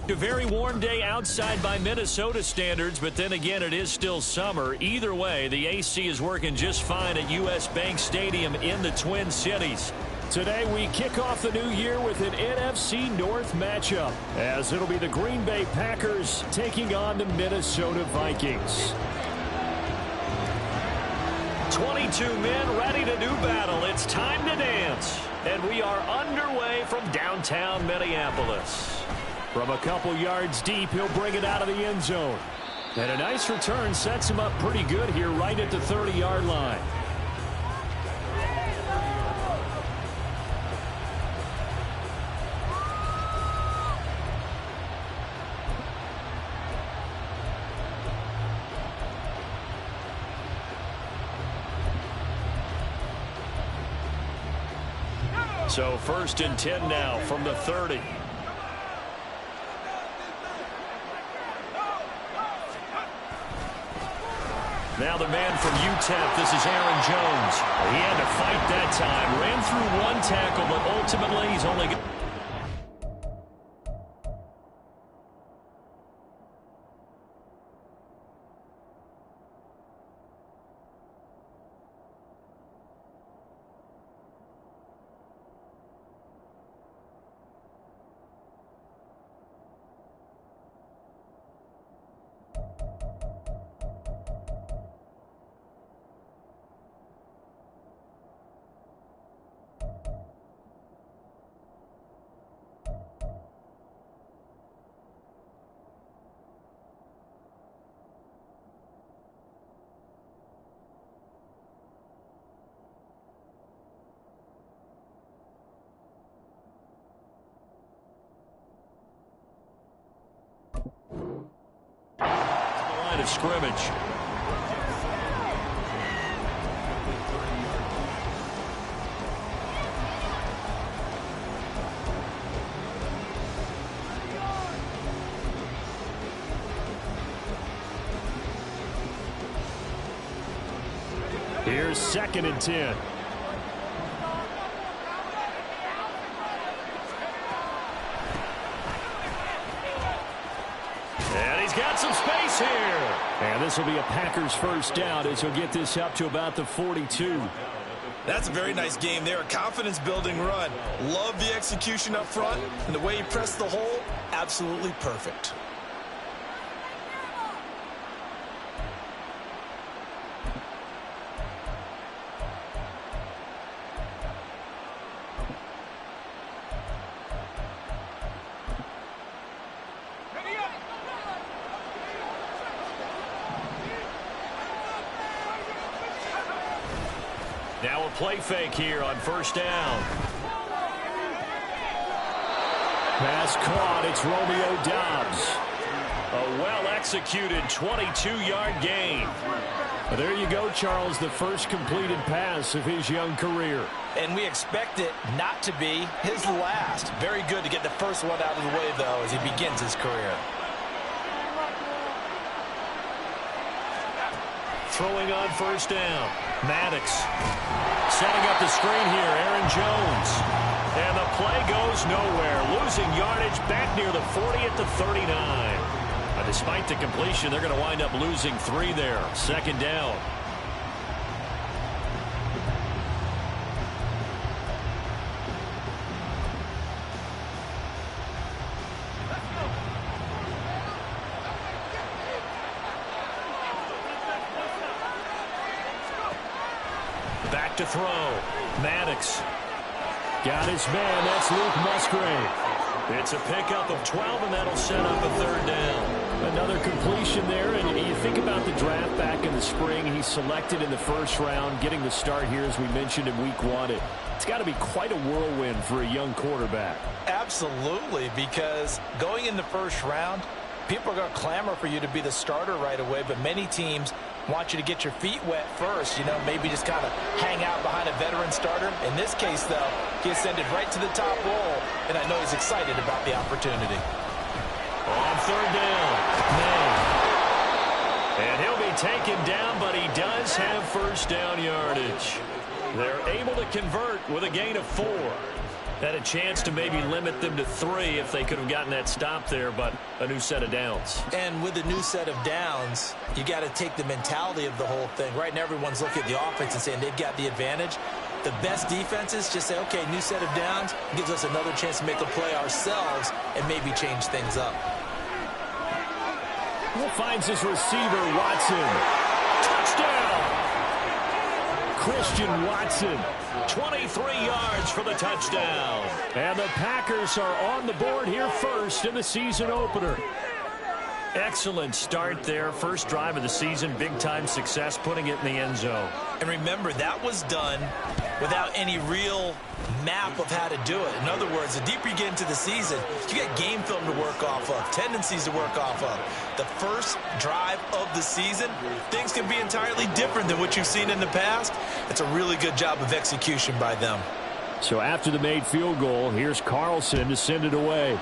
A very warm day outside by Minnesota standards, but then again, it is still summer. Either way, the AC is working just fine at U.S. Bank Stadium in the Twin Cities. Today, we kick off the new year with an NFC North matchup, as it'll be the Green Bay Packers taking on the Minnesota Vikings. 22 men ready to do battle. It's time to dance. And we are underway from downtown Minneapolis. From a couple yards deep, he'll bring it out of the end zone. And a nice return sets him up pretty good here right at the 30-yard line. So 1st and 10 now from the 30. Now the man from UTEP, this is Aaron Jones. He had to fight that time. Ran through one tackle, but ultimately he's only got... of scrimmage. Here's 2nd and 10. Got some space here. And this will be a Packers first down as he'll get this up to about the 42. That's a very nice game there. A confidence-building run. Love the execution up front. And the way he pressed the hole, absolutely perfect. Now a play fake here on 1st down. Pass caught. It's Romeo Doubs. A well-executed 22-yard gain. There you go, Charles, the first completed pass of his young career. And we expect it not to be his last. Very good to get the first one out of the way, though, as he begins his career. Throwing on 1st down. Maddox setting up the screen here. Aaron Jones. And the play goes nowhere. Losing yardage back near the 40 at the 39. Despite the completion, they're going to wind up losing 3 there. 2nd down. Back to throw. Maddox. Got his man. That's Luke Musgrave. It's a pickup of 12, and that'll set up a 3rd down. Another completion there, and you think about the draft back in the spring. He's selected in the 1st round, getting the start here, as we mentioned in week 1. It's got to be quite a whirlwind for a young quarterback. Absolutely, because going in the 1st round, people are going to clamor for you to be the starter right away, but many teams want you to get your feet wet first, you know, maybe just kind of hang out behind a veteran starter. In this case, though, he ascended right to the top role, and I know he's excited about the opportunity. On 3rd down, and he'll be taken down, but he does have 1st down yardage. They're able to convert with a gain of 4. Had a chance to maybe limit them to 3 if they could have gotten that stop there, but a new set of downs. And with a new set of downs, you got to take the mentality of the whole thing. Right now, everyone's looking at the offense and saying they've got the advantage. The best defenses just say, okay, new set of downs gives us another chance to make a play ourselves and maybe change things up. Finds his receiver, Watson. Touchdown! Christian Watson, 23 yards for the touchdown. And the Packers are on the board here first in the season opener. Excellent start there. First drive of the season, big-time success, putting it in the end zone. And remember, that was done without any real map of how to do it. In other words, the deeper you get into the season, you get game film to work off of, tendencies to work off of. The first drive of the season, things can be entirely different than what you've seen in the past. It's a really good job of execution by them. So after the made field goal, here's Carlson to send it away.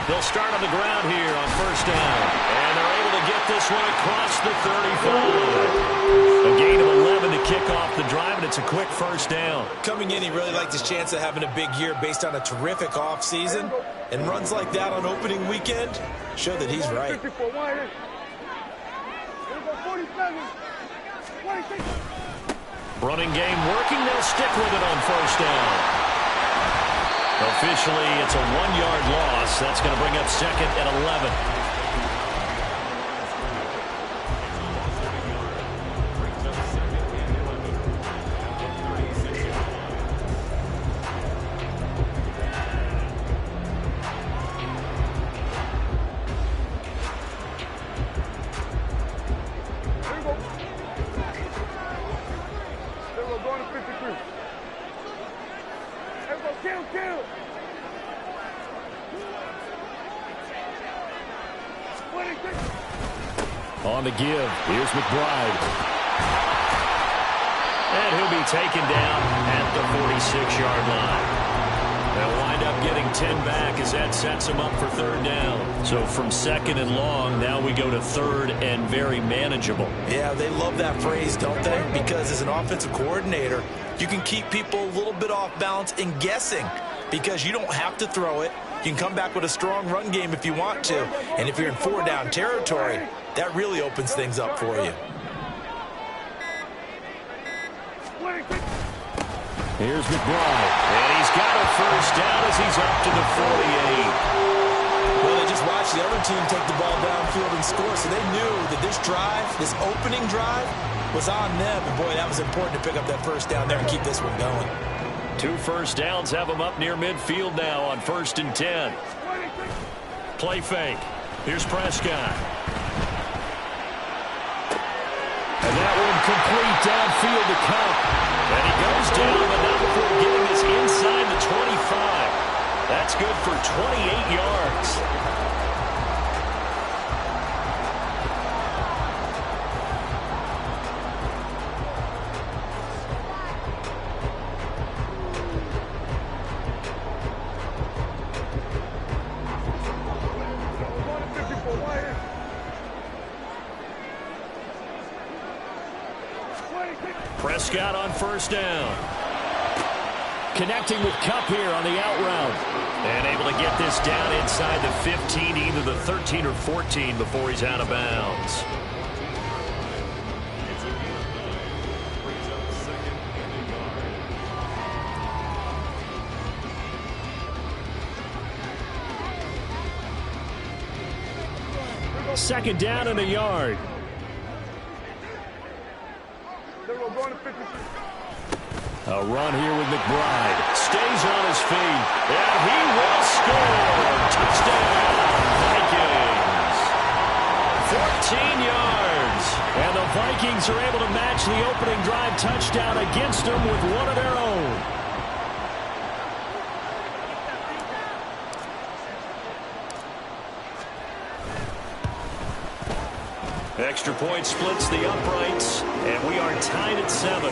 They'll start on the ground here on first down. And they're able to get this one across the 35. A gain of 11 to kick off the drive, and it's a quick first down. Coming in, he really liked his chance of having a big year based on a terrific offseason. And runs like that on opening weekend show that he's right. Running game working. They'll stick with it on first down. Officially, it's a 1-yard loss. That's going to bring up second and 11. On the give, here's McBride. And he'll be taken down at the 46-yard line. They'll wind up getting 10 back as that sets them up for third down. So from second and long, now we go to third and very manageable. Yeah, they love that phrase, don't they? Because as an offensive coordinator, you can keep people a little bit off balance and guessing because you don't have to throw it. You can come back with a strong run game if you want to. And if you're in 4-down territory, that really opens things up for you. Here's McBride. And he's got a first down as he's up to the 48. Well, they just watched the other team take the ball downfield and score, so they knew that this drive, this opening drive, was on them. And, boy, that was important to pick up that first down there and keep this one going. 2 first downs have them up near midfield now on 1st and 10. Play fake. Here's Prescott. And that one complete downfield to Kupp. And he goes down, but not before getting this inside the 25. That's good for 28 yards. Prescott on first down. Connecting with Kupp here on the out route. And able to get this down inside the 15, either the 13 or 14 before he's out of bounds. Second down and a yard. A run here with McBride. Stays on his feet. And he will score. Touchdown, Vikings. 14 yards. And the Vikings are able to match the opening drive touchdown against them with one of their own. Extra point splits the uprights, and we are tied at 7.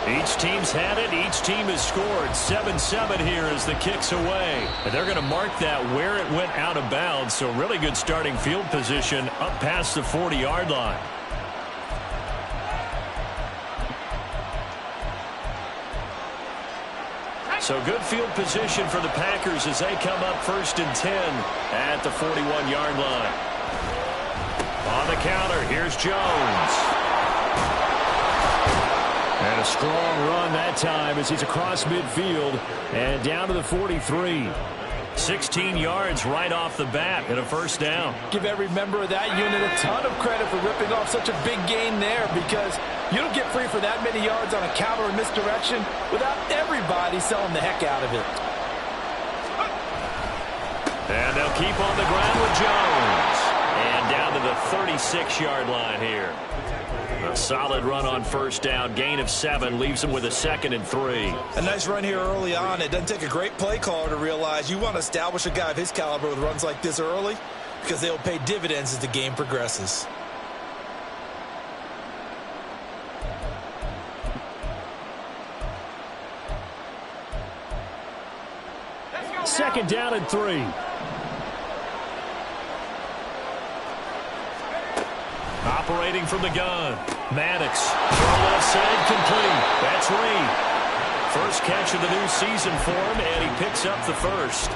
Each team's had it. Each team has scored. 7-7 here as the kick's away. And they're going to mark that where it went out of bounds, so really good starting field position up past the 40-yard line. So good field position for the Packers as they come up 1st and 10 at the 41-yard line. On the counter, here's Jones. And a strong run that time as he's across midfield and down to the 43. 16 yards right off the bat and a first down. Give every member of that unit a ton of credit for ripping off such a big gain there, because you don't get free for that many yards on a counter or misdirection without everybody selling the heck out of it. And they'll keep on the ground with Jones. And down to the 36-yard line here. A solid run on first down. Gain of 7 leaves them with a 2nd and 3. A nice run here early on. It doesn't take a great play caller to realize you want to establish a guy of his caliber with runs like this early, because they'll pay dividends as the game progresses. Second down and 3. Operating from the gun. Maddox. Throw left side complete. That's Reed. First catch of the new season for him, and he picks up the first.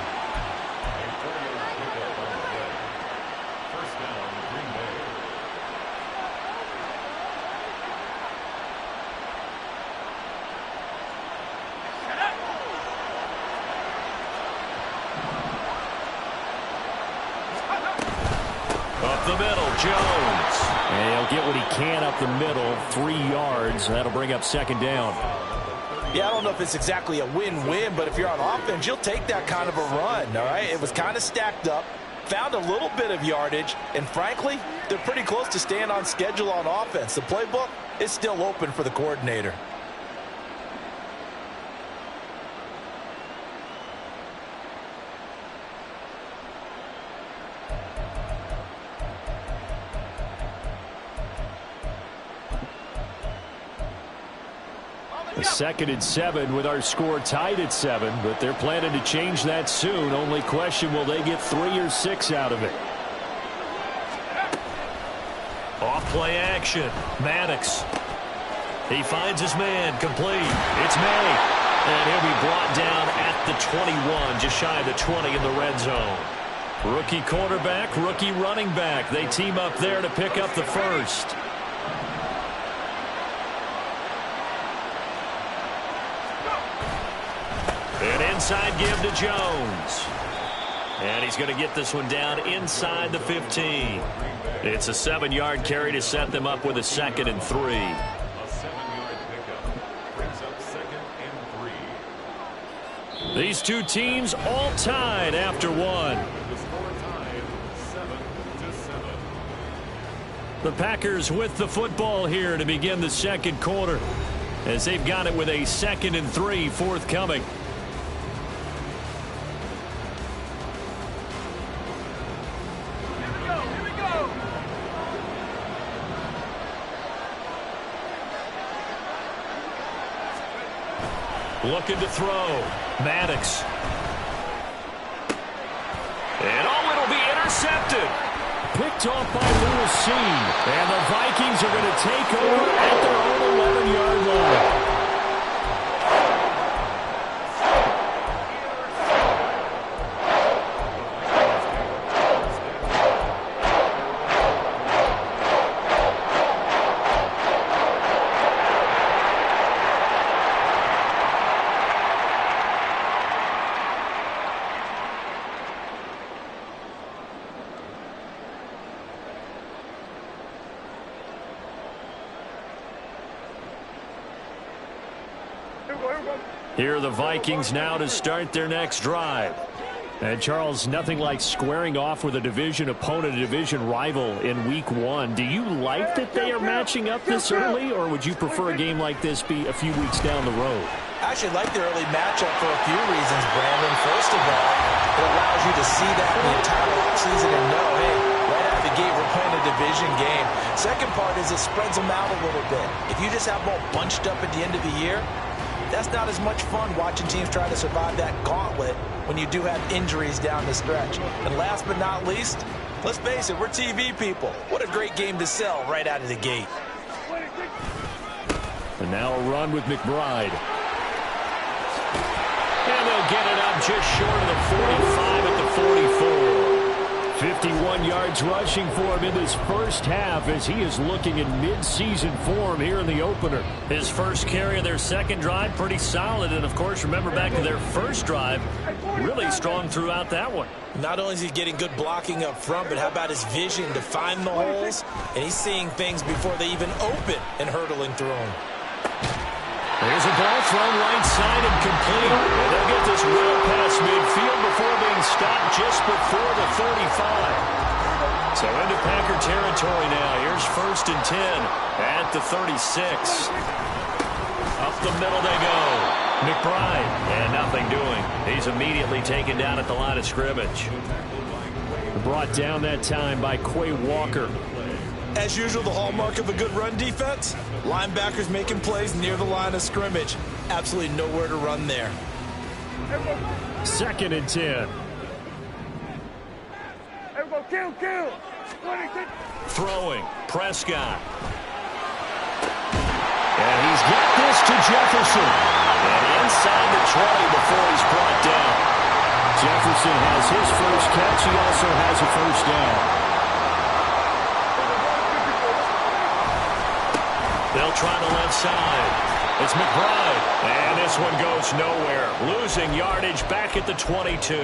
Up the middle, Jones. And he'll get what he can up the middle, 3 yards. That'll bring up second down. Yeah, I don't know if it's exactly a win-win, but if you're on offense, you'll take that kind of a run, all right? It was kind of stacked up, found a little bit of yardage, and frankly, they're pretty close to staying on schedule on offense. The playbook is still open for the coordinator. A 2nd and 7 with our score tied at 7, but they're planning to change that soon. Only question, will they get 3 or 6 out of it? Off play action. Maddox. He finds his man. Complete. It's May. And he'll be brought down at the 21, just shy of the 20 in the red zone. Rookie quarterback, rookie running back. They team up there to pick up the first. An inside give to Jones. And he's going to get this one down inside the 15. It's a 7-yard carry to set them up with a 2nd and 3. A 7-yard pickup brings up 2nd and 3. These two teams all tied after one. The score tied 7-7. The Packers with the football here to begin the second quarter, as they've got it with a 2nd and 3 forthcoming. Looking to throw. Maddox. And it'll be intercepted. Picked off by Lewis Cine. And the Vikings are going to take over at their own 11-yard line. Here are the Vikings now to start their next drive. And, Charles, nothing like squaring off with a division opponent, a division rival in Week 1. Do you like that they are matching up this early, or would you prefer a game like this be a few weeks down the road? I actually like the early matchup for a few reasons, Brandon. First of all, it allows you to see that the entire offseason and know, hey, right out of the gate, we're playing a division game. Second part is it spreads them out a little bit. If you just have them all bunched up at the end of the year, that's not as much fun watching teams try to survive that gauntlet when you do have injuries down the stretch. And last but not least, let's face it, we're TV people. What a great game to sell right out of the gate. And now a run with McBride. And they'll get it up just short of the 45 at the 44. 51 yards rushing for him in this first half as he is looking in mid-season form here in the opener. His first carry of their second drive, pretty solid. And, of course, remember back to their first drive, really strong throughout that one. Not only is he getting good blocking up front, but how about his vision to find the holes? And he's seeing things before they even open and hurtling through them. There's a ball thrown right side and complete. And they'll get this well past midfield before being stopped just before the 35. So into Packer territory now. Here's 1st and 10 at the 36. Up the middle they go. McBride, and nothing doing. He's immediately taken down at the line of scrimmage. Brought down that time by Quay Walker. As usual, the hallmark of a good run defense, linebackers making plays near the line of scrimmage. Absolutely nowhere to run there. 2nd and 10. Throwing, Prescott. And he's got this to Jefferson. And inside the 20 before he's brought down. Jefferson has his first catch. He also has a first down. They'll try the left side. It's McBride. And this one goes nowhere. Losing yardage back at the 22.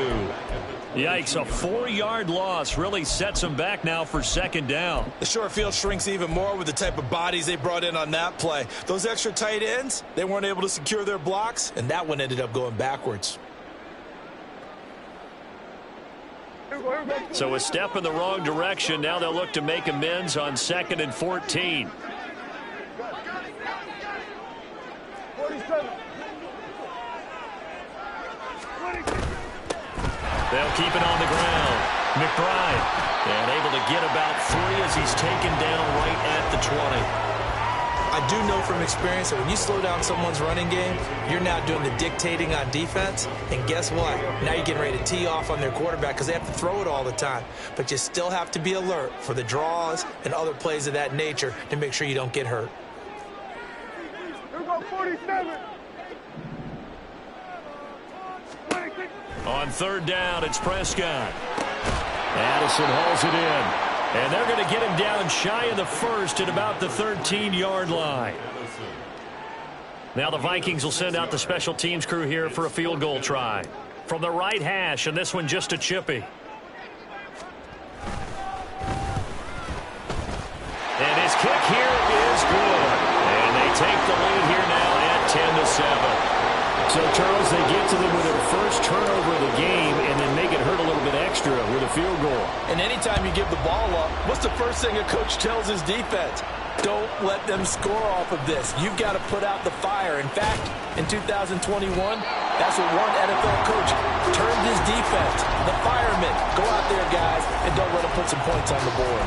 Yikes, a 4-yard loss really sets them back now for 2nd down. The short field shrinks even more with the type of bodies they brought in on that play. Those extra tight ends, they weren't able to secure their blocks, and that one ended up going backwards. So a step in the wrong direction. Now they'll look to make amends on 2nd and 14. They'll keep it on the ground. McBride, and able to get about 3 as he's taken down right at the 20. I do know from experience that when you slow down someone's running game, you're now doing the dictating on defense. And guess what? Now you're getting ready to tee off on their quarterback because they have to throw it all the time. But you still have to be alert for the draws and other plays of that nature to make sure you don't get hurt. Here we go, 47. On 3rd down, it's Prescott. Addison hauls it in. And they're going to get him down shy of the 1st at about the 13-yard line. Now the Vikings will send out the special teams crew here for a field goal try. From the right hash, and this one just a chippy. And his kick here is good. And they take the lead here now at 10-7. So, Charles, they get to them with their first turnover of the game and then make it hurt a little bit extra with a field goal. And anytime you give the ball up, what's the first thing a coach tells his defense? Don't let them score off of this. You've got to put out the fire. In fact, in 2021, that's what one NFL coach turned his defense. The firemen. Go out there, guys, and don't let them put some points on the board.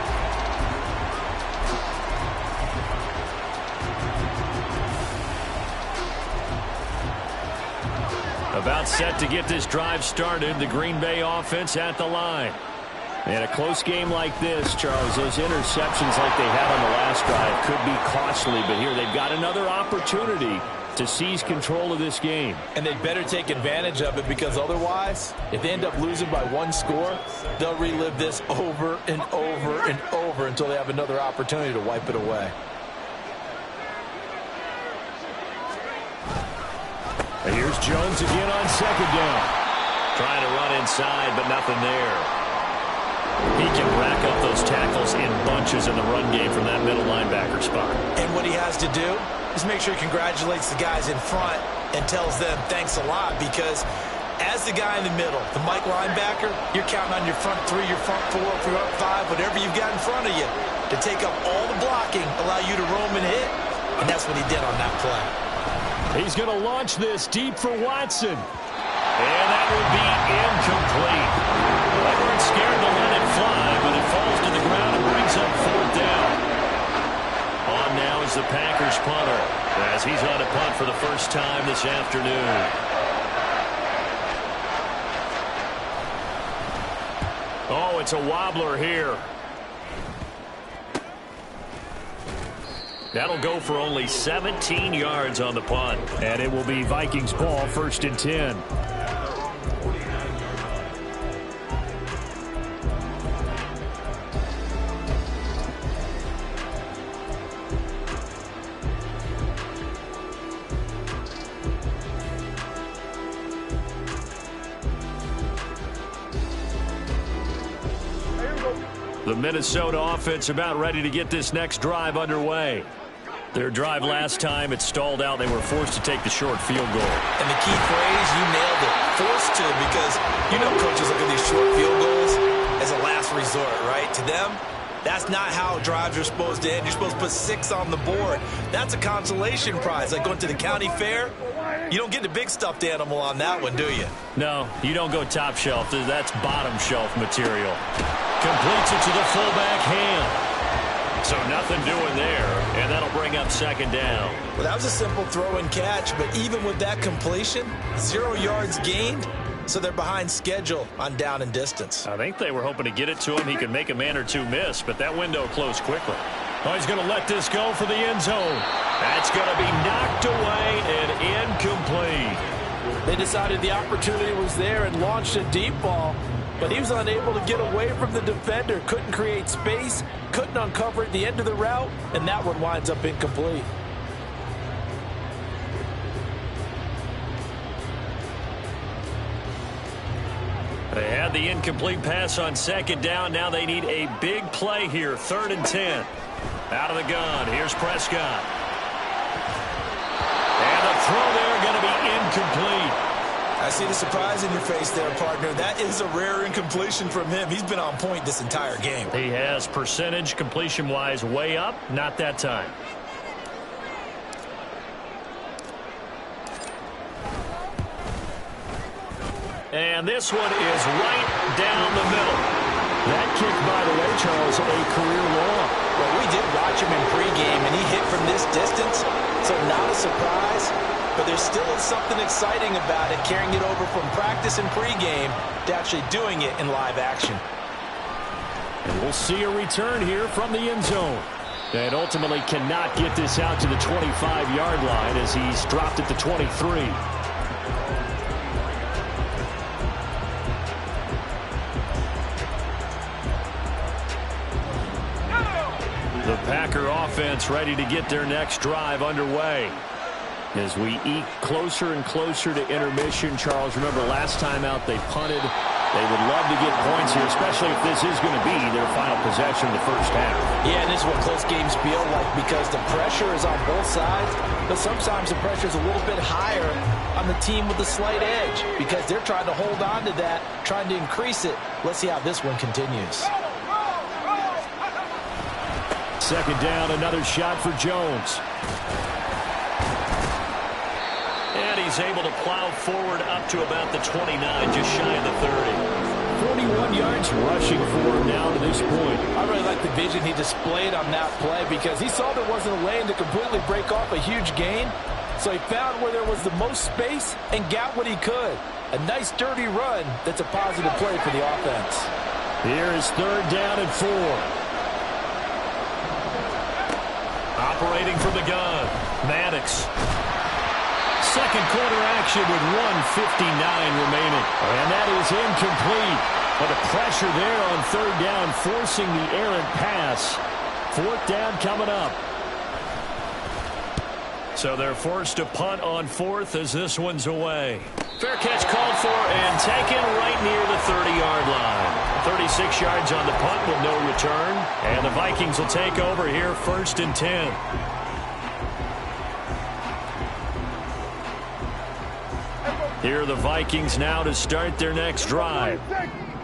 About set to get this drive started, the Green Bay offense at the line. And a close game like this, Charles, those interceptions like they had on the last drive could be costly, but here they've got another opportunity to seize control of this game. And they better take advantage of it because otherwise, if they end up losing by 1 score, they'll relive this over and over and over until they have another opportunity to wipe it away. And here's Jones again on 2nd down. Trying to run inside, but nothing there. He can rack up those tackles in bunches in the run game from that middle linebacker spot. And what he has to do is make sure he congratulates the guys in front and tells them thanks a lot, because as the guy in the middle, the Mike linebacker, you're counting on your front three, your front four, your front five, whatever you've got in front of you to take up all the blocking, allow you to roam and hit, and that's what he did on that play. He's going to launch this deep for Watson. And that would be incomplete. They weren't scared to let it fly, but it falls to the ground and brings up 4th down. On now is the Packers punter, as he's on a punt for the first time this afternoon. Oh, it's a wobbler here. That'll go for only 17 yards on the punt. And it will be Vikings ball, 1st and 10. The Minnesota offense about ready to get this next drive underway. Their drive last time, it stalled out. They were forced to take the short field goal. And the key phrase, you nailed it, forced to, because you know coaches look at these short field goals as a last resort, right? To them, that's not how drives are supposed to end. You're supposed to put 6 on the board. That's a consolation prize. Like going to the county fair, you don't get the big stuffed animal on that one, do you? No, you don't go top shelf. That's bottom shelf material. Completes it to the fullback hand. So nothing doing there, and that'll bring up 2nd down. Well, that was a simple throw and catch, but even with that completion, 0 yards gained, so they're behind schedule on down and distance. I think they were hoping to get it to him. He could make a man or two miss, but that window closed quickly. Oh, he's going to let this go for the end zone. That's going to be knocked away and incomplete. They decided the opportunity was there and launched a deep ball, but he was unable to get away from the defender, couldn't create space, couldn't uncover at the end of the route, and that one winds up incomplete. They had the incomplete pass on 2nd down. Now they need a big play here. 3rd and 10. Out of the gun. Here's Prescott. And the throw there going to be incomplete. I see the surprise in your face there, partner. That is a rare incompletion from him. He's been on point this entire game. He has percentage completion-wise way up. Not that time. And this one is right down the middle. That kick, by the way, Charles, a career long. Well, we did watch him in pregame, and he hit from this distance, so not a surprise. But there still is something exciting about it, carrying it over from practice and pregame to actually doing it in live action. And we'll see a return here from the end zone. And ultimately cannot get this out to the 25-yard line as he's dropped at the 23. The Packer offense ready to get their next drive underway. As we eke closer and closer to intermission, Charles, remember last time out they punted. They would love to get points here, especially if this is going to be their final possession of the first half. Yeah, and this is what close games feel like, because the pressure is on both sides, but sometimes the pressure is a little bit higher on the team with the slight edge, because they're trying to hold on to that, trying to increase it. Let's see how this one continues. 2nd down, another shot for Jones. And he's able to plow forward up to about the 29, just shy of the 30. 41 yards rushing for him now to this point. I really like the vision he displayed on that play, because he saw there wasn't a lane to completely break off a huge gain. So he found where there was the most space and got what he could. A nice dirty run that's a positive play for the offense. Here is 3rd down and 4. Operating from the gun, Maddox. Second quarter action with 1:59 remaining. And that is incomplete. But the pressure there on 3rd down, forcing the errant pass. 4th down coming up. So they're forced to punt on 4th as this one's away. Fair catch called for and taken right near the 30-yard line. 36 yards on the punt with no return. And the Vikings will take over here 1st and 10. Here are the Vikings now to start their next drive.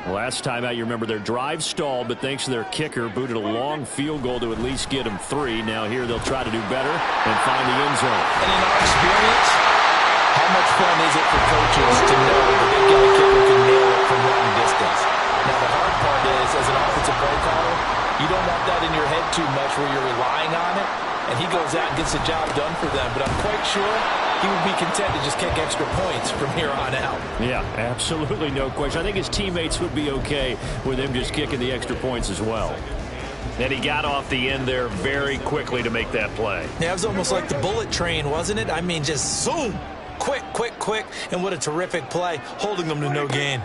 Last time out, you remember their drive stalled, but thanks to their kicker, booted a long field goal to at least get them 3. Now here they'll try to do better and find the end zone. And in our experience, how much fun is it for coaches to know that they've got a kicker who can nail it from long distance? Now the hard part is, as an offensive play caller, you don't want that in your head too much where you're relying on it, and he goes out and gets the job done for them. But I'm quite sure he would be content to just kick extra points from here on out. Yeah, absolutely no question. I think his teammates would be okay with him just kicking the extra points as well. And he got off the end there very quickly to make that play. Yeah, it was almost like the bullet train, wasn't it? I mean, just zoom. Quick, quick, quick. And what a terrific play, holding them to no gain.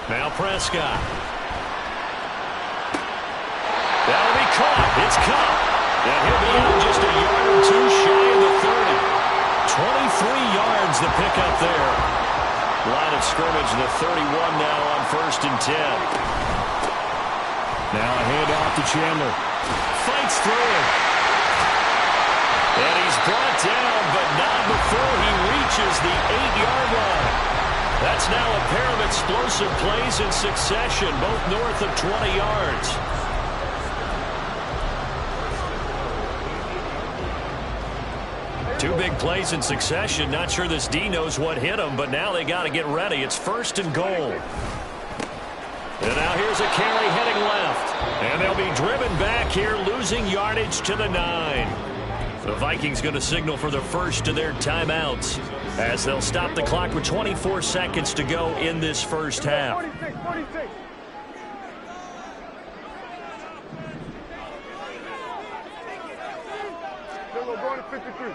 Now Prescott. That'll be caught. It's caught. And he'll be out just a yard or two shy of the 30. 23 yards the pickup there. Line of scrimmage, the 31 now on 1st and 10. Now a handoff to Chandler. Fights through it. And he's brought down, but not before he reaches the 8-yard line. That's now a pair of explosive plays in succession, both north of 20 yards. Two big plays in succession. Not sure this D knows what hit him, but now they got to get ready. It's 1st and goal. And now here's a carry heading left. And they'll be driven back here, losing yardage to the 9. The Vikings going to signal for the first of their timeouts as they'll stop the clock with 24 seconds to go in this first half. 46, 46. We're going to 53.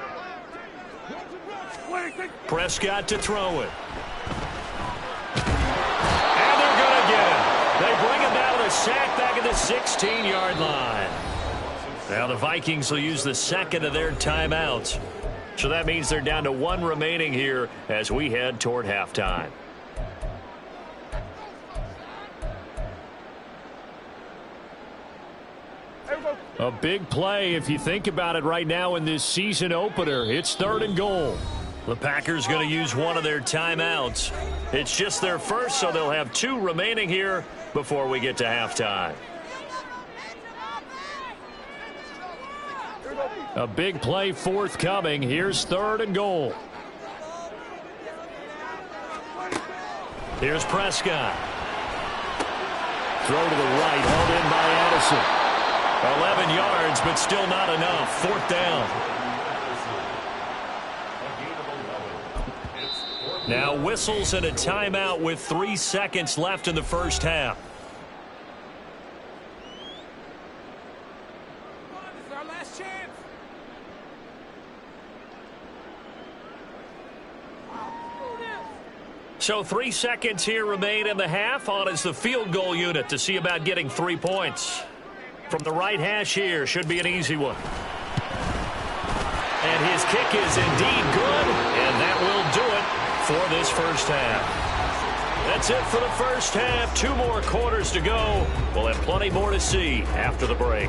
Prescott to throw it. And they're going to get him. They bring him down with a sack back at the 16-yard line. Now the Vikings will use the second of their timeouts. So that means they're down to 1 remaining here as we head toward halftime. A big play if you think about it right now in this season opener. It's 3rd and goal. The Packers going to use one of their timeouts. It's just their first, so they'll have 2 remaining here before we get to halftime. A big play forthcoming. Here's 3rd and goal. Here's Prescott. Throw to the right, held in by Addison. 11 yards, but still not enough. 4th down. Now whistles and a timeout with 3 seconds left in the first half. This is our last chance. So 3 seconds here remain in the half. On is the field goal unit to see about getting 3 points. From the right hash here, should be an easy one. And his kick is indeed good, and that will do it for this first half. That's it for the first half. 2 more quarters to go. We'll have plenty more to see after the break.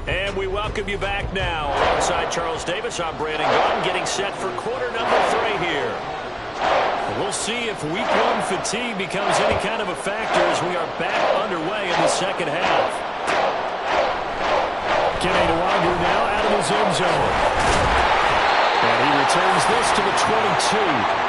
And we welcome you back now. Alongside Charles Davis, I'm Brandon Gaudin, getting set for quarter number 3 here. We'll see if week 1 fatigue becomes any kind of a factor as we are back underway in the second half. Kenny Nwangwu now out of his end zone. And he returns this to the 22.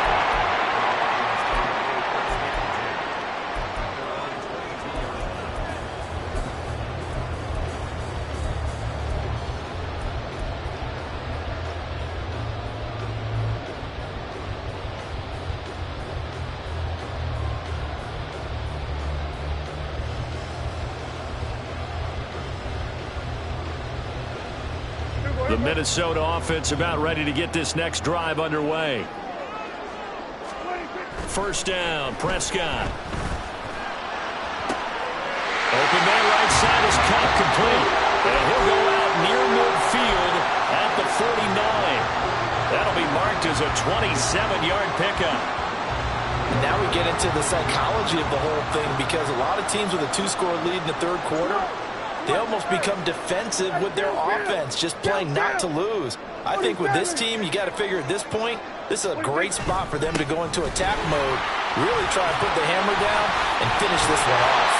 The Minnesota offense about ready to get this next drive underway. First down, Prescott. Open man right side is caught complete. And he'll go out near midfield at the 49. That'll be marked as a 27-yard pickup. And now we get into the psychology of the whole thing, because a lot of teams with a 2-score lead in the third quarter, they almost become defensive with their offense, just playing not to lose. I think with this team, you got to figure at this point, this is a great spot for them to go into attack mode, really try and put the hammer down and finish this one off.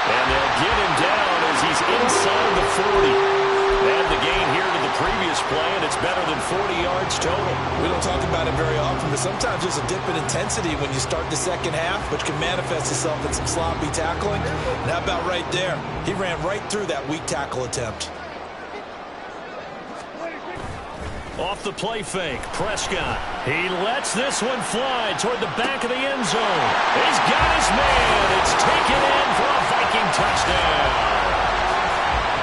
And they'll get him down as he's inside the 40. Add the gain here to the previous play, and it's better than 40 yards total. We don't talk about it very often, but sometimes there's a dip in intensity when you start the second half, which can manifest itself in some sloppy tackling. And how about right there? He ran right through that weak tackle attempt. Off the play fake, Prescott. He lets this one fly toward the back of the end zone. He's got his man. It's taken in for a Viking touchdown.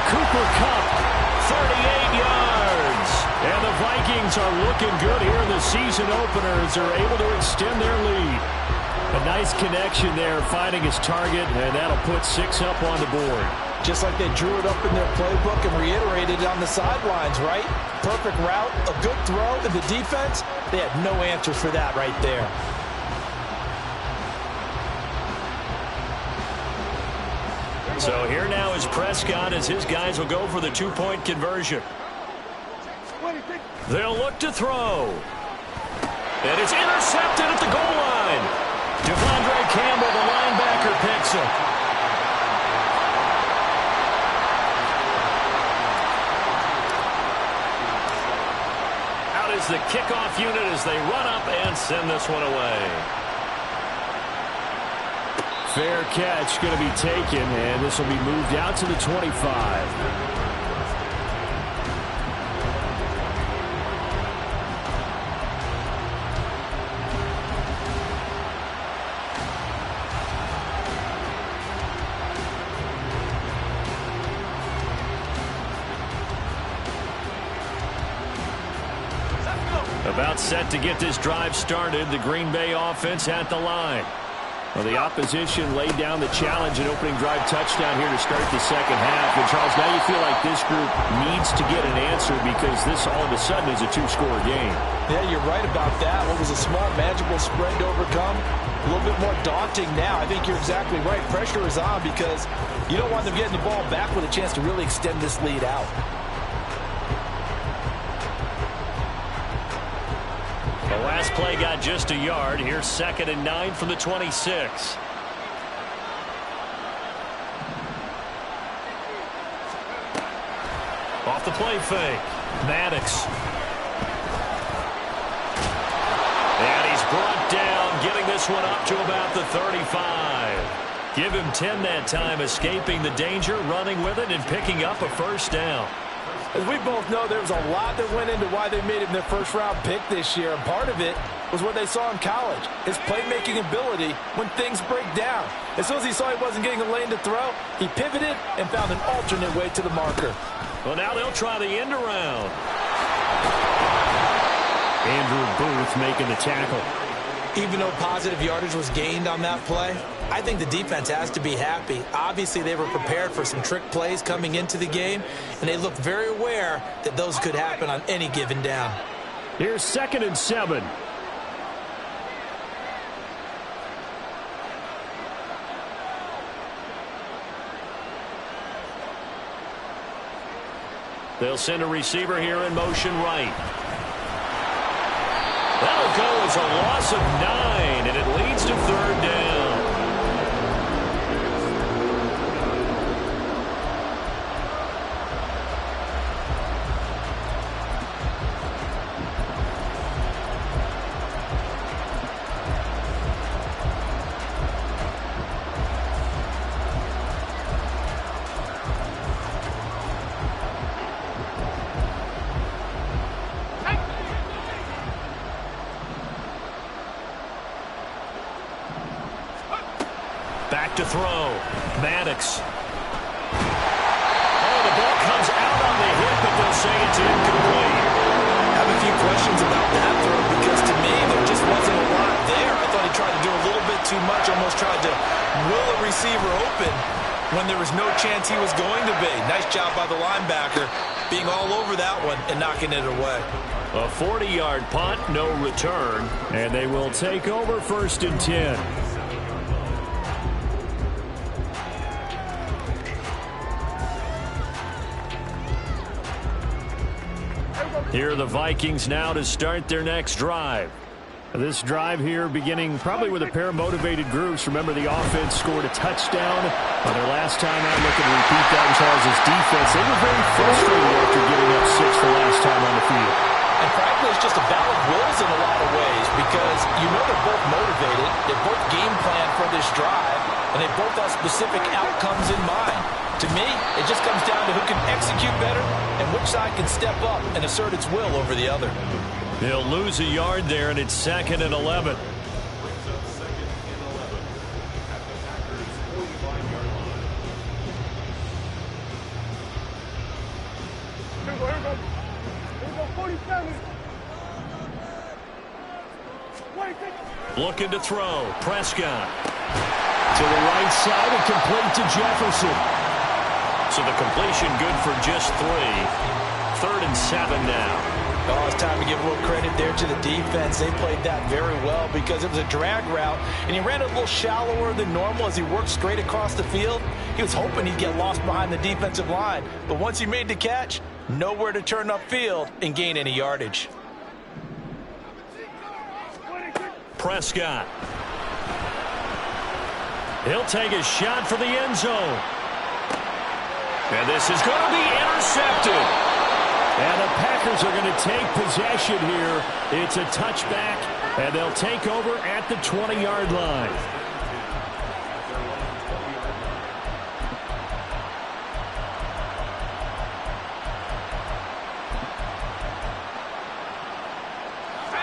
Cooper Kupp, 38 yards. And the Vikings are looking good here in the season opener as they're able to extend their lead. A nice connection there, finding his target, and that'll put 6 up on the board. Just like they drew it up in their playbook and reiterated it on the sidelines, right? Perfect route, a good throw, and the defense, they had no answer for that right there. So here now is Prescott as his guys will go for the 2-point conversion. They'll look to throw. And it's intercepted at the goal line. Devondre Campbell, the linebacker, picks it. Out is the kickoff unit as they run up and send this one away. Fair catch going to be taken, and this will be moved out to the 25. About set to get this drive started. The Green Bay offense at the line. Well, the opposition laid down the challenge and opening drive touchdown here to start the second half. And, Charles, now you feel like this group needs to get an answer because this all of a sudden is a 2-score game. Yeah, you're right about that. What was a small, magical spread to overcome, a little bit more daunting now. I think you're exactly right. Pressure is on because you don't want them getting the ball back with a chance to really extend this lead out. The last play got just a yard. Here's 2nd and 9 from the 26. Off the play fake. Maddox. And he's brought down, getting this one up to about the 35. Give him 10 that time, escaping the danger, running with it, and picking up a first down. As we both know, there was a lot that went into why they made him their first-round pick this year, and part of it was what they saw in college, his playmaking ability when things break down. As soon as he saw he wasn't getting a lane to throw, he pivoted and found an alternate way to the marker. Well, now they'll try the end around. Andrew Booth making the tackle. Even though positive yardage was gained on that play, I think the defense has to be happy. Obviously, they were prepared for some trick plays coming into the game, and they looked very aware that those could happen on any given down. Here's 2nd and 7. They'll send a receiver here in motion right. That'll go as a loss of 9, and it leads to 3rd down. Back to throw. Maddox. Oh, the ball comes out on the hit, but they'll say it's incomplete. I have a few questions about that throw because to me there just wasn't a lot there. I thought he tried to do a little bit too much, almost tried to will a receiver open when there was no chance he was going to be. Nice job by the linebacker being all over that one and knocking it away. A 40-yard punt, no return, and they will take over 1st and 10. Here are the Vikings now to start their next drive. This drive here beginning probably with a pair of motivated groups. Remember, the offense scored a touchdown on their last time out. Looking to repeat that in Charles' defense. They were very frustrated after giving up 6 the last time on the field. And frankly, it's just a battle of wills in a lot of ways because you know they're both motivated. They both game plan for this drive, and they both have specific outcomes in mind. To me, it just comes down to who can execute better and which side can step up and assert its will over the other. He'll lose a yard there, and it's 2nd and 11. Here we go. 47. Looking to throw. Prescott. To the right side and complete to Jefferson. So the completion good for just 3. 3rd and 7 now. Oh, it's time to give a little credit there to the defense. They played that very well because it was a drag route, and he ran it a little shallower than normal as he worked straight across the field. He was hoping he'd get lost behind the defensive line, but once he made the catch, nowhere to turn upfield and gain any yardage. Prescott. He'll take a shot for the end zone. And this is going to be intercepted. And the Packers are going to take possession here. It's a touchback, and they'll take over at the 20-yard line.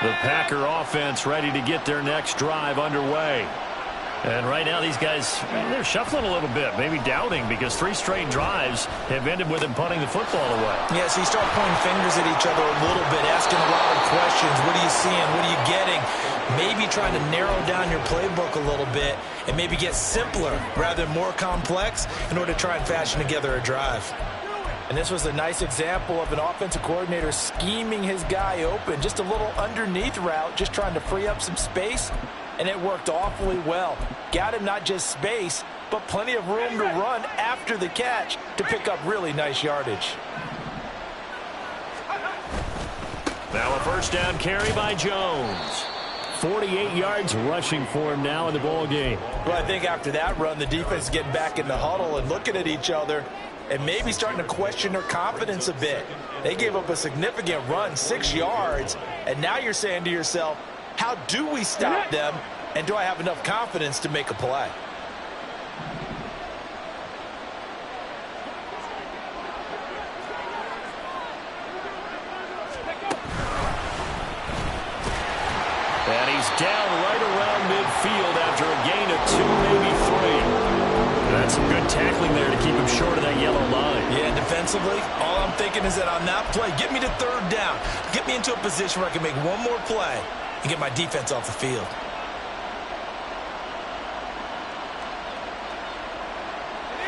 The Packer offense ready to get their next drive underway. And right now these guys, they're shuffling a little bit, maybe doubting, because 3 straight drives have ended with them punting the football away. Yeah, so you start pointing fingers at each other a little bit, asking a lot of questions. What are you seeing? What are you getting? Maybe trying to narrow down your playbook a little bit and maybe get simpler rather than more complex in order to try and fashion together a drive. And this was a nice example of an offensive coordinator scheming his guy open. Just a little underneath route, just trying to free up some space. And it worked awfully well. Got him not just space, but plenty of room to run after the catch to pick up really nice yardage. Now a 1st down carry by Jones. 48 yards rushing for him now in the ball game. Well, I think after that run, the defense is getting back in the huddle and looking at each other and maybe starting to question their confidence a bit. They gave up a significant run, 6 yards, and now you're saying to yourself, how do we stop them, and do I have enough confidence to make a play? And he's down right around midfield after a gain of 2, maybe 3. That's some good tackling there to keep him short of that yellow line. Yeah, defensively, all I'm thinking is that on that play, get me to 3rd down. Get me into a position where I can make one more play and get my defense off the field.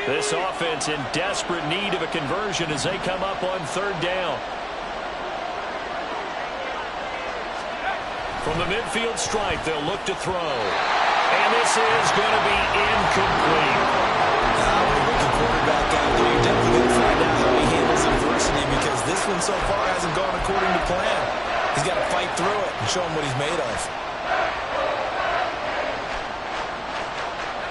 This offense in desperate need of a conversion as they come up on 3rd down. From the midfield stripe, they'll look to throw. And this is going to be incomplete. With a rookie quarterback out there, you're definitely going to find out how he handles adversity because this one so far hasn't gone according to plan. He's got to fight through it and show him what he's made of.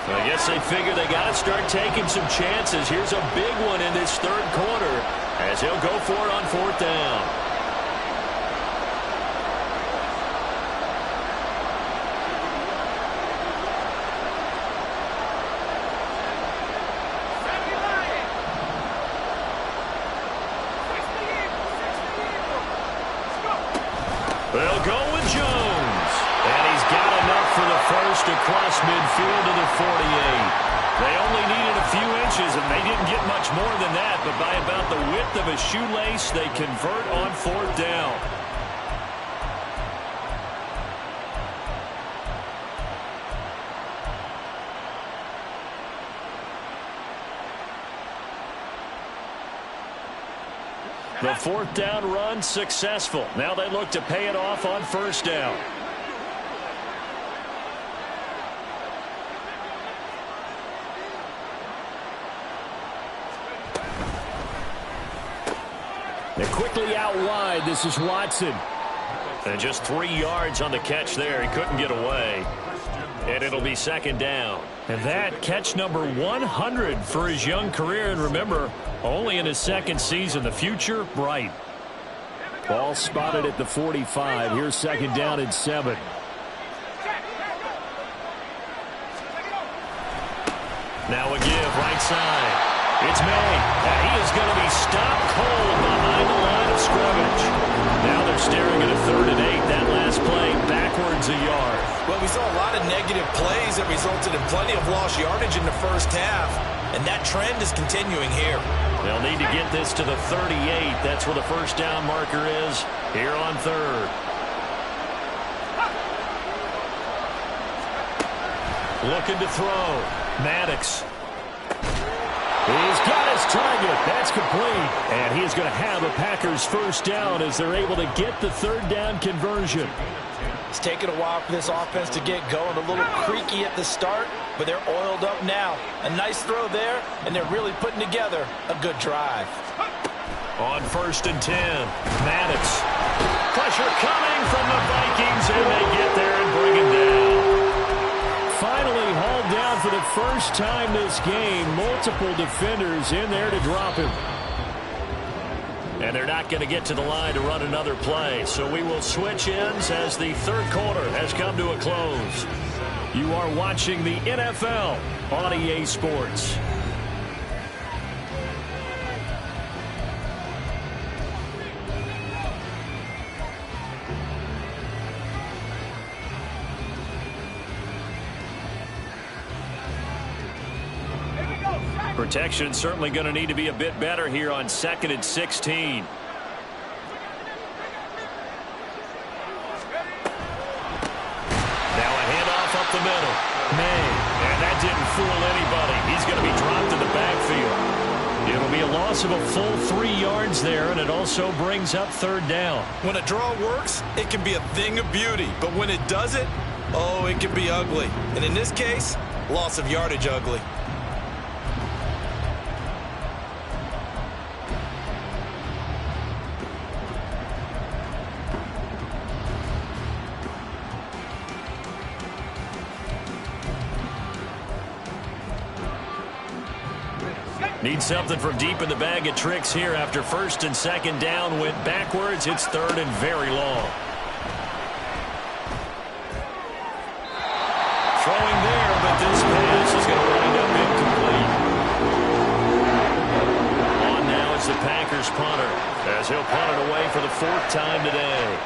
I guess they figure they got to start taking some chances. Here's a big one in this 3rd quarter as he'll go for it on 4th down. They'll go with Jones. And he's got enough for the 1st across midfield to the 48. They only needed a few inches, and they didn't get much more than that. But by about the width of a shoelace, they convert on 4th down. The fourth down run successful. Now they look to pay it off on first down. They're quickly out wide. This is Watson. And just 3 yards on the catch there. He couldn't get away. And it'll be second down. And that catch number 100 for his young career. And remember, only in his second season. The future, bright. Ball spotted at the 45. Here's second down and 7. Now a give, right side. It's May. And he is going to be stopped cold behind the line of scrimmage. Now they're staring at a 3rd and 8. That last play backwards a yard. Well, we saw a lot of negative plays that resulted in plenty of lost yardage in the first half. And that trend is continuing here. They'll need to get this to the 38. That's where the first down marker is here on 3rd. Looking to throw. Maddox. He's got his target. That's complete. And he is going to have a Packers first down as they're able to get the 3rd down conversion. It's taken a while for this offense to get going. A little creaky at the start, but they're oiled up now. A nice throw there, and they're really putting together a good drive. On 1st and 10, Maddox. Pressure coming from the Vikings, and they get there and bring him down. Finally hauled down for the first time this game. Multiple defenders in there to drop him. And they're not going to get to the line to run another play. So we will switch ends as the 3rd quarter has come to a close. You are watching the NFL on EA Sports. Protection certainly going to need to be a bit better here on 2nd and 16. Now a handoff up the middle. May. And that didn't fool anybody. He's going to be dropped in the backfield. It'll be a loss of a full 3 yards there, and it also brings up 3rd down. When a draw works, it can be a thing of beauty. But when it doesn't, oh, it can be ugly. And in this case, loss of yardage ugly. Need something from deep in the bag of tricks here after 1st and 2nd down went backwards. It's 3rd and very long. Throwing there, but this pass is going to wind up incomplete. On now is the Packers punter as he'll punt it away for the 4th time today.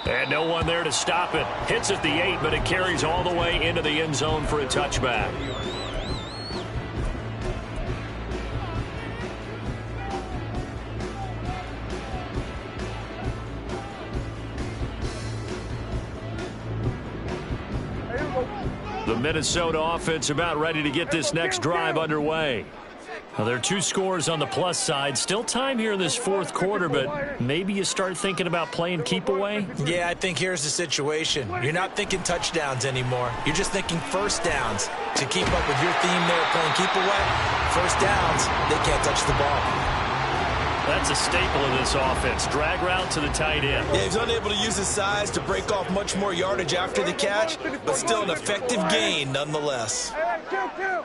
And no one there to stop it. Hits at the 8, but it carries all the way into the end zone for a touchback. The Minnesota offense about ready to get this next drive underway. Well, there are 2 scores on the plus side. Still time here in this 4th quarter, but maybe you start thinking about playing keep away? Yeah, I think here's the situation. You're not thinking touchdowns anymore. You're just thinking first downs. To keep up with your theme there playing keep away, first downs, they can't touch the ball. That's a staple of this offense. Drag route to the tight end. Yeah, he's unable to use his size to break off much more yardage after the catch, but still an effective gain nonetheless. Hey, kill.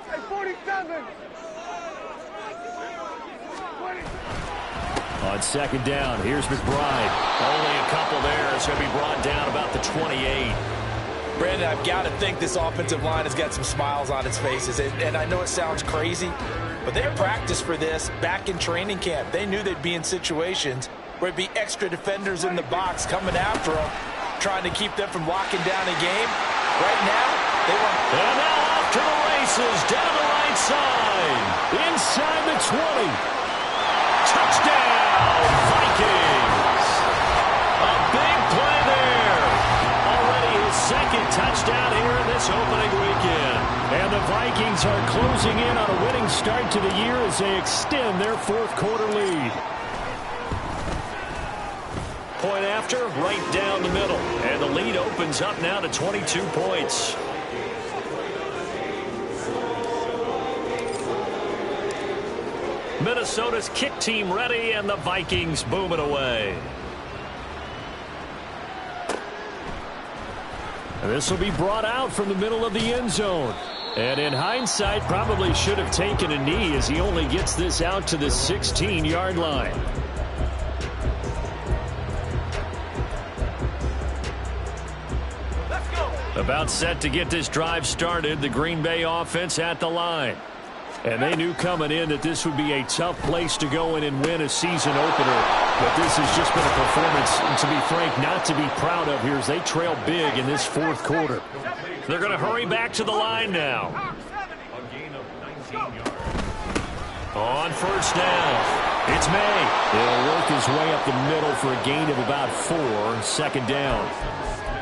Hey, 47. On 2nd down, here's McBride. Only a couple there as he'll be brought down about the 28. Brandon, I've got to think this offensive line has got some smiles on its faces. And I know it sounds crazy, but they practiced for this back in training camp. They knew they'd be in situations where it'd be extra defenders in the box coming after them, trying to keep them from locking down a game. Right now, they want... And now off to the races, down the right side, inside the 20. Touchdown, Vikings. A big play there. Already his second touchdown here in this opening weekend. And the Vikings are closing in on a winning start to the year as they extend their fourth quarter lead. Point after, right down the middle. And the lead opens up now to 22 points. Minnesota's kick team ready, and the Vikings boom it away. And this will be brought out from the middle of the end zone. And in hindsight, probably should have taken a knee as he only gets this out to the 16-yard line. About set to get this drive started, the Green Bay offense at the line. And they knew coming in that this would be a tough place to go in and win a season opener. But this has just been a performance, and to be frank, not to be proud of here as they trail big in this fourth quarter. They're going to hurry back to the line now. A gain of 19 yards. On first down, it's May. He'll work his way up the middle for a gain of about 4, second down.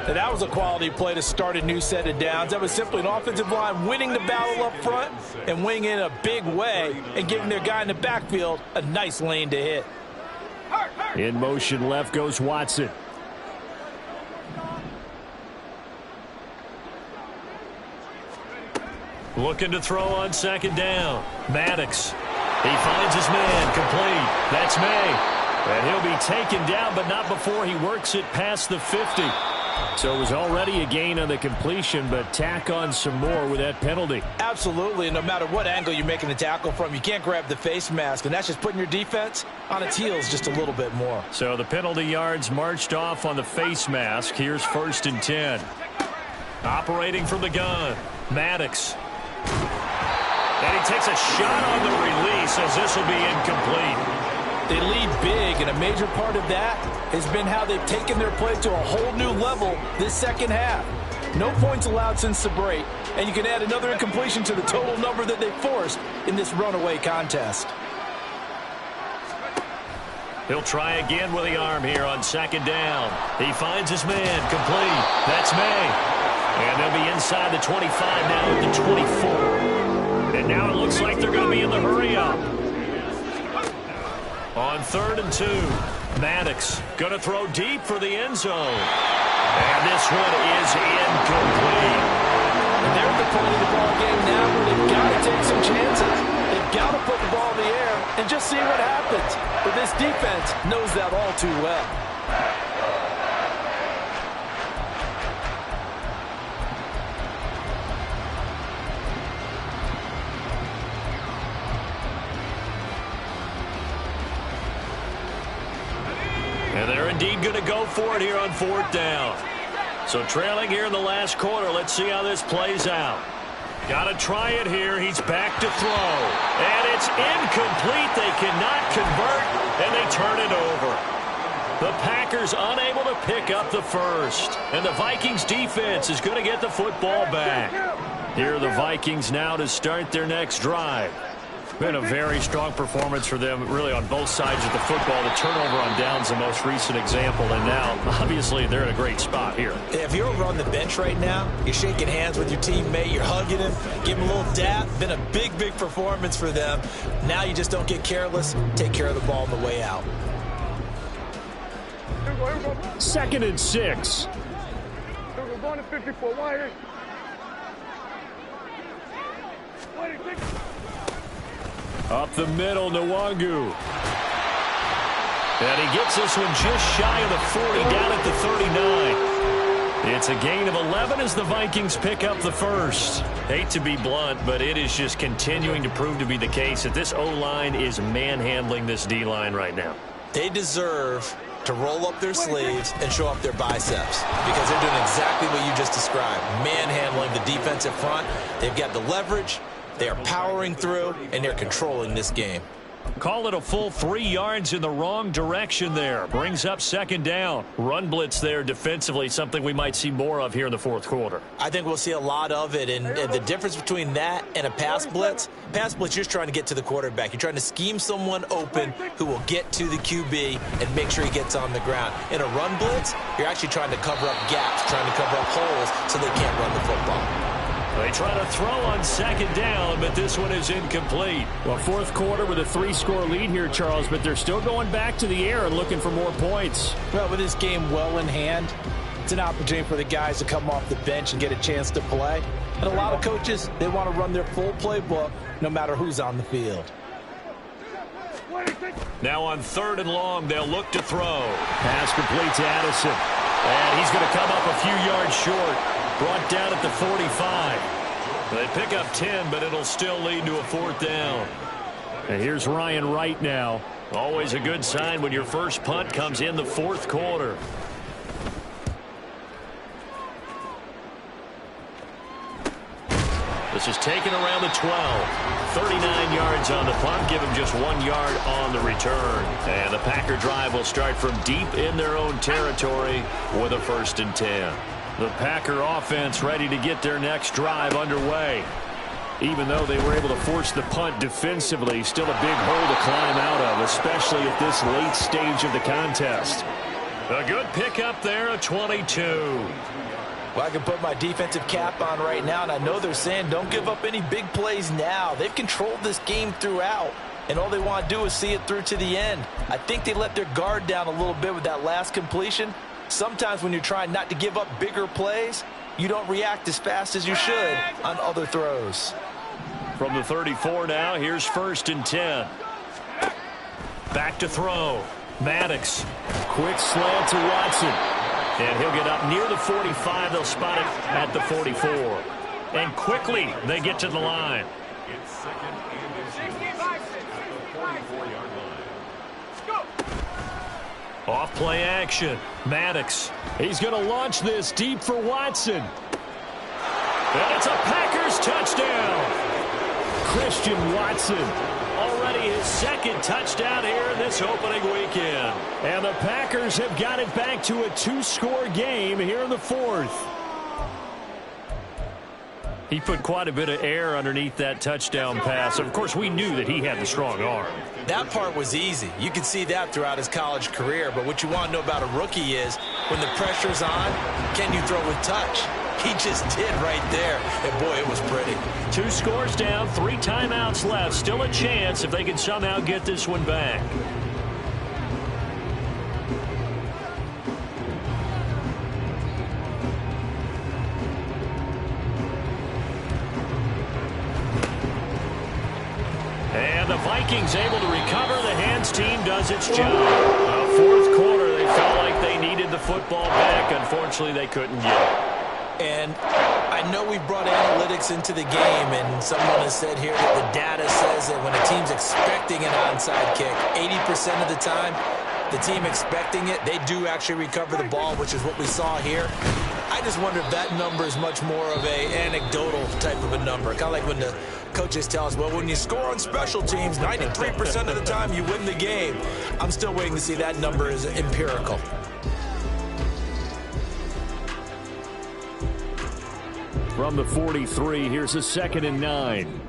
And that was a quality play to start a new set of downs. That was simply an offensive line winning the battle up front and winning in a big way and giving their guy in the backfield a nice lane to hit. In motion left goes Watson. Looking to throw on second down. Maddox. He finds his man complete. That's May. And he'll be taken down, but not before he works it past the 50. So it was already a gain on the completion, but tack on some more with that penalty. Absolutely, and no matter what angle you're making the tackle from, you can't grab the face mask, and that's just putting your defense on its heels just a little bit more. So the penalty yards marched off on the face mask. Here's 1st and 10. Operating from the gun, Maddox. And he takes a shot on the release as this will be incomplete. They lead big, and a major part of that has been how they've taken their play to a whole new level this second half. No points allowed since the break, and you can add another incompletion to the total number that they forced in this runaway contest. He'll try again with the arm here on second down. He finds his man complete. That's May. And they'll be inside the 25 now at the 24. And now it looks like they're going to be in the hurry-up. On 3rd and 2, Maddox going to throw deep for the end zone. And this one is incomplete. And they're at the point of the ball game now where they've got to take some chances. They've got to put the ball in the air and just see what happens. But this defense knows that all too well. And they're indeed going to go for it here on 4th down. So trailing here in the last quarter, let's see how this plays out. Got to try it here. He's back to throw. And it's incomplete. They cannot convert, and they turn it over. The Packers unable to pick up the first. And the Vikings defense is going to get the football back. Here are the Vikings now to start their next drive. Been a very strong performance for them, really, on both sides of the football. The turnover on downs, the most recent example, and now, obviously, they're in a great spot here. If you're over on the bench right now, you're shaking hands with your teammate, you're hugging him, give him a little dap. Been a big, big performance for them. Now you just don't get careless. Take care of the ball on the way out. 2nd and 6. We're going to 54 wide. Up the middle, Nwangu. And he gets this one just shy of the 40, down at the 39. It's a gain of 11 as the Vikings pick up the first. Hate to be blunt, but it is just continuing to prove to be the case that this O-line is manhandling this D-line right now. They deserve to roll up their sleeves and show up their biceps because they're doing exactly what you just described, manhandling the defensive front. They've got the leverage. They are powering through, and they're controlling this game. Call it a full 3 yards in the wrong direction there. Brings up second down. Run blitz there defensively, something we might see more of here in the fourth quarter. I think we'll see a lot of it, and the difference between that and a pass blitz, you're just trying to get to the quarterback. You're trying to scheme someone open who will get to the QB and make sure he gets on the ground. In a run blitz, you're actually trying to cover up gaps, trying to cover up holes so they can't run the football. They try to throw on second down, but this one is incomplete. Well, fourth quarter with a 3-score lead here, Charles, but they're still going back to the air and looking for more points. Well, with this game well in hand, it's an opportunity for the guys to come off the bench and get a chance to play. And a lot of coaches, they want to run their full playbook no matter who's on the field. Now on 3rd and long, they'll look to throw. Pass complete to Addison. And he's going to come up a few yards short. Brought down at the 45. They pick up 10, but it'll still lead to a 4th down. And here's Ryan Wright now. Always a good sign when your first punt comes in the 4th quarter. This is taken around the 12. 39 yards on the punt. Give him just 1 yard on the return. And the Packer drive will start from deep in their own territory with a 1st and 10. The Packer offense ready to get their next drive underway. Even though they were able to force the punt defensively, still a big hole to climb out of, especially at this late stage of the contest. A good pickup there, a 22. Well, I can put my defensive cap on right now, and I know they're saying don't give up any big plays now. They've controlled this game throughout, and all they want to do is see it through to the end. I think they let their guard down a little bit with that last completion. Sometimes when you're trying not to give up bigger plays, you don't react as fast as you should on other throws. From the 34 now, here's 1st and 10. Back to throw. Maddox. Quick slant to Watson. And he'll get up near the 45. They'll spot it at the 44. And quickly, they get to the line. It's 2nd and 10 at the 44-yard line. Off play action. Maddox. He's going to launch this deep for Watson. And it's a Packers touchdown. Christian Watson. Already his 2nd touchdown here in this opening weekend. And the Packers have got it back to a 2-score game here in the 4th. He put quite a bit of air underneath that touchdown pass. Of course, we knew that he had the strong arm. That part was easy. You can see that throughout his college career. But what you want to know about a rookie is when the pressure's on, can you throw with touch? He just did right there. And, boy, it was pretty. 2 scores down, 3 timeouts left. Still a chance if they can somehow get this one back. And the Vikings able to recover. The hands team does its job. 4th quarter, they felt like they needed the football back. Unfortunately, they couldn't get it. And I know we brought analytics into the game, and someone has said here that the data says that when a team's expecting an onside kick, 80% of the time, the team expecting it, they do actually recover the ball, which is what we saw here. I just wonder if that number is much more of a anecdotal type of a number. Kind of like when the coaches tell us, well, when you score on special teams, 93% of the time you win the game. I'm still waiting to see that number is empirical. From the 43, here's a 2nd and 9.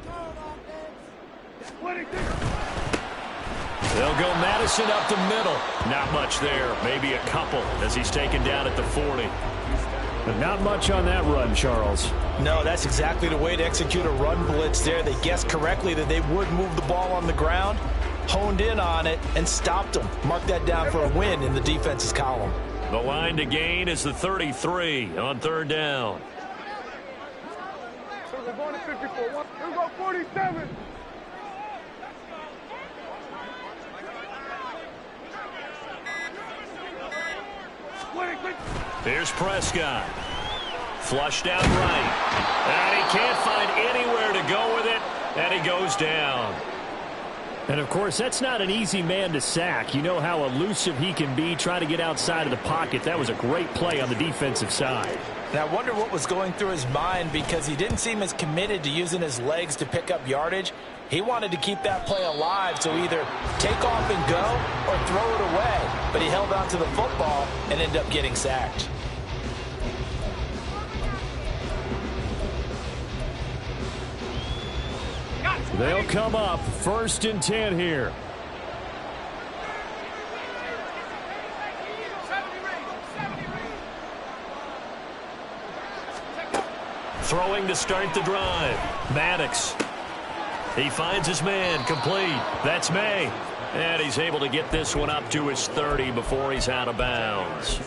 They'll go Madison up the middle. Not much there. Maybe a couple as he's taken down at the 40. But not much on that run, Charles. No, that's exactly the way to execute a run blitz there. They guessed correctly that they would move the ball on the ground, honed in on it, and stopped them. Mark that down for a win in the defense's column. The line to gain is the 33 on 3rd down. We're going to 54. Here we go, 47. Here's Prescott. Flushed out right. And he can't find anywhere to go with it, and he goes down. And, of course, that's not an easy man to sack. You know how elusive he can be, trying to get outside of the pocket. That was a great play on the defensive side. And I wonder what was going through his mind, because he didn't seem as committed to using his legs to pick up yardage. He wanted to keep that play alive, so either take off and go or throw it away. But he held on to the football and ended up getting sacked. They'll come up 1st and 10 here. Throwing to start the drive. Maddox. He finds his man, complete. That's May. And he's able to get this one up to his 30 before he's out of bounds.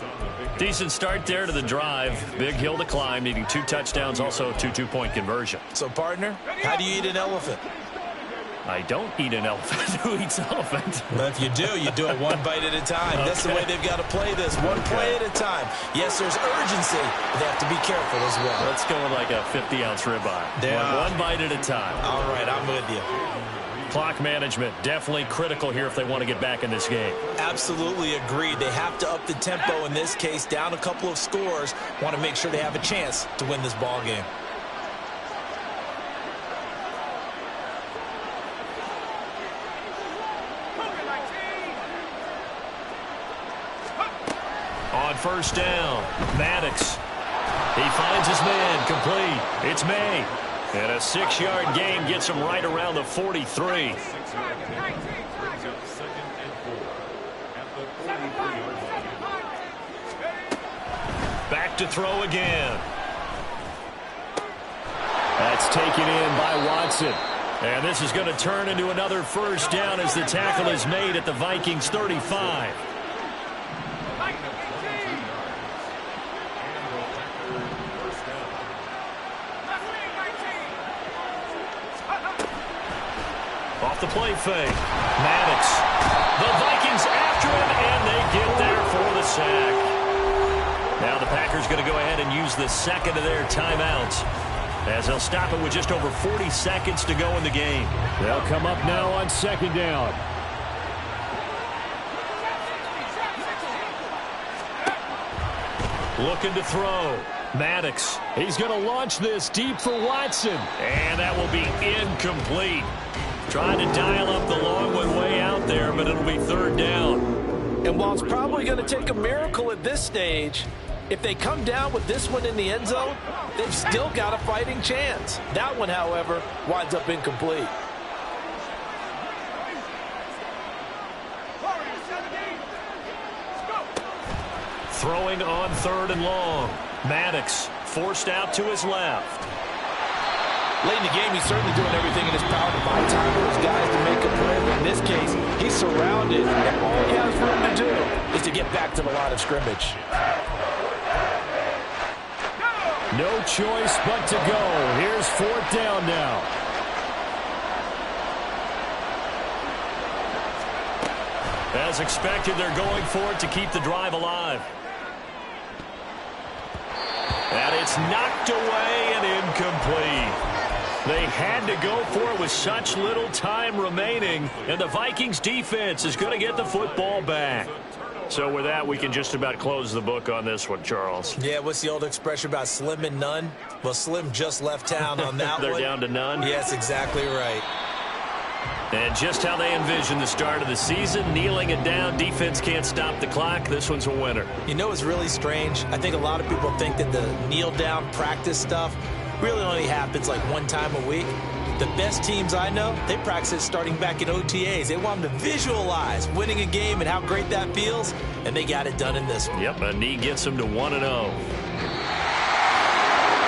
Decent start there to the drive. Big hill to climb, needing 2 touchdowns, also a 2 two-point conversion. So, partner, how do you eat an elephant? I don't eat an elephant. Who eats elephant? Well, if you do it one bite at a time. Okay. That's the way they've got to play this, one play at a time. Yes, there's urgency, but they have to be careful as well. Let's go with like a 50-ounce ribeye. One bite at a time. All right, I'm with you. Clock management, definitely critical here if they want to get back in this game. Absolutely agreed. They have to up the tempo in this case, down a couple of scores. Want to make sure they have a chance to win this ball game. On 1st down, Maddox. He finds his man, complete. It's May. And a 6-yard gain gets him right around the 43. Back to throw again. That's taken in by Watson. And this is going to turn into another 1st down as the tackle is made at the Vikings 35. Off the play fake. Maddox. The Vikings after him, and they get there for the sack. Now the Packers going to go ahead and use the second of their timeouts, as they'll stop it with just over 40 seconds to go in the game. They'll come up now on 2nd down. Looking to throw. Maddox. He's going to launch this deep for Watson. And that will be incomplete. Trying to dial up the long one way out there, but it'll be 3rd down. And while it's probably going to take a miracle at this stage, if they come down with this one in the end zone, they've still got a fighting chance. That one, however, winds up incomplete. Throwing on 3rd and long. Maddox forced out to his left. Late in the game, he's certainly doing everything in his power to buy time for his guys to make a play. But in this case, he's surrounded, and all he has room to do is to get back to the line of scrimmage. No choice but to go. Here's 4th down now. As expected, they're going for it to keep the drive alive. And it's knocked away and incomplete. They had to go for it with such little time remaining, and the Vikings defense is going to get the football back. So with that, we can just about close the book on this one, Charles. Yeah, what's the old expression about slim and none? Well, Slim just left town on that They're one. down to none? Yes, exactly right. And just how they envisioned the start of the season, kneeling it down, defense can't stop the clock. This one's a winner. You know what's really strange? I think a lot of people think that the kneel-down practice stuff really only happens like one time a week. The best teams I know, they practice it starting back in OTAs. They want them to visualize winning a game and how great that feels, and they got it done in this one. Yep, a knee gets them to 1-0.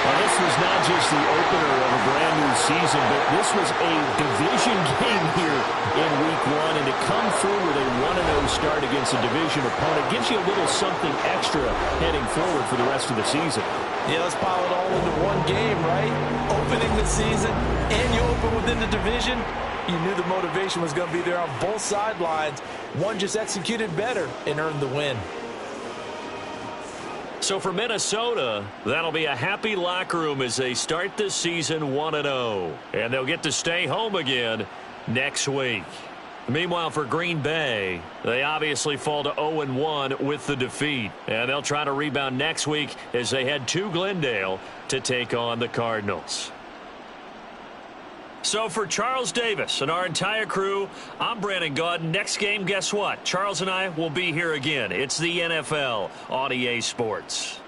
Well, this was not just the opener of a brand-new season, but this was a division game here in Week 1, and to come through with a 1-0 start against a division opponent gives you a little something extra heading forward for the rest of the season. Yeah, let's pile it all into one game, right? Opening the season, and you open within the division. You knew the motivation was going to be there on both sidelines. One just executed better and earned the win. So for Minnesota, that'll be a happy locker room as they start this season 1-0. And they'll get to stay home again next week. Meanwhile, for Green Bay, they obviously fall to 0-1 with the defeat. And they'll try to rebound next week as they head to Glendale to take on the Cardinals. So for Charles Davis and our entire crew, I'm Brandon Gaudin. Next game, guess what? Charles and I will be here again. It's the NFL on EA Sports.